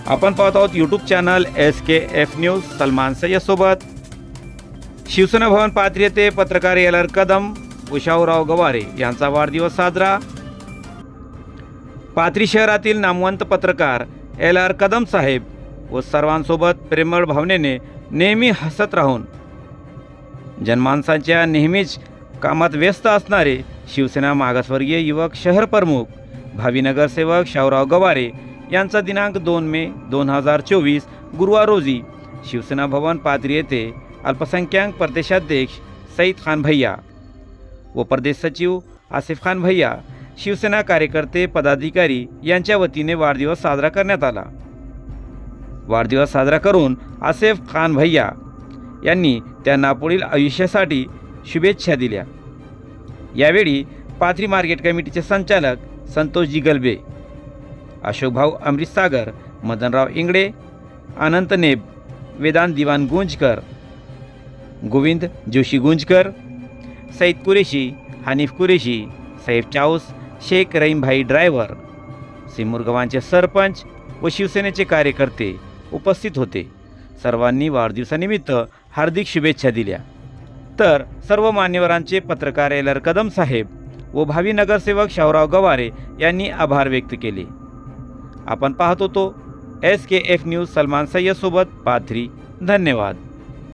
आपण पाहत आहोत YouTube channel SKF news. Salman Sayyed सोबत। शिवसेना भवन पाथरी येथे पत्रकार LR कदम व शाहूराव गवारे यांचा वाढदिवस साजरा। पाथरी शहरातील नामवंत पत्रकार LR कदम साहेब व सर्वांसोबत प्रेमळ भावनेने नेहमी हसत राहून जनमानसांच्या नेहमीच कामात व्यस्त असणारे शिवसेना मागासवर्गीय युवक शहर प्रमुख भावी नगरसेवक शाहूराव गवारे यांचा दिनांक 2 मे 2024 गुरुवार रोजी शिवसेना भवन पाथरी येथे अल्पसंख्याक प्रदेशाध्यक्ष सईद खान भैया व प्रदेश सचिव आसिफ खान भैया शिवसेना कार्यकर्ते पदाधिकारी यांच्या वतीने वाढदिवस साजरा करण्यात आला। वाढदिवस साजरा करून आसिफ खान भैया यांनी त्यांना पुढील आयुष्यासाठी शुभेच्छा दिल्या। यावेळी पाथरी मार्केट कमिटीचे संचालक संतोषजी गलबे, अशोकभाऊ अमृत सागर, मदनराव इंगडे, अनंत नेब, वेदांत दिवान गुंजकर, गोविंद जोशी गुंजकर, सईद कुरेशी, हनीफ कुरेशी, सैफ चाऊस, शेख रहीम भाई ड्रायव्हर, सिमुरगावांचे सरपंच व शिवसेनेचे कार्यकर्ते उपस्थित होते। सर्वांनी वाढदिवसानिमित्त हार्दिक शुभेच्छा दिल्या। तर सर्व मान्यवरांचे पत्रकार LR कदम साहेब व भावी नगरसेवक शाहूराव गवारे यांनी आभार व्यक्त केले। आपण पाहत होतो SKF न्यूज सलमान सय्यद सोबत पाथरी। धन्यवाद।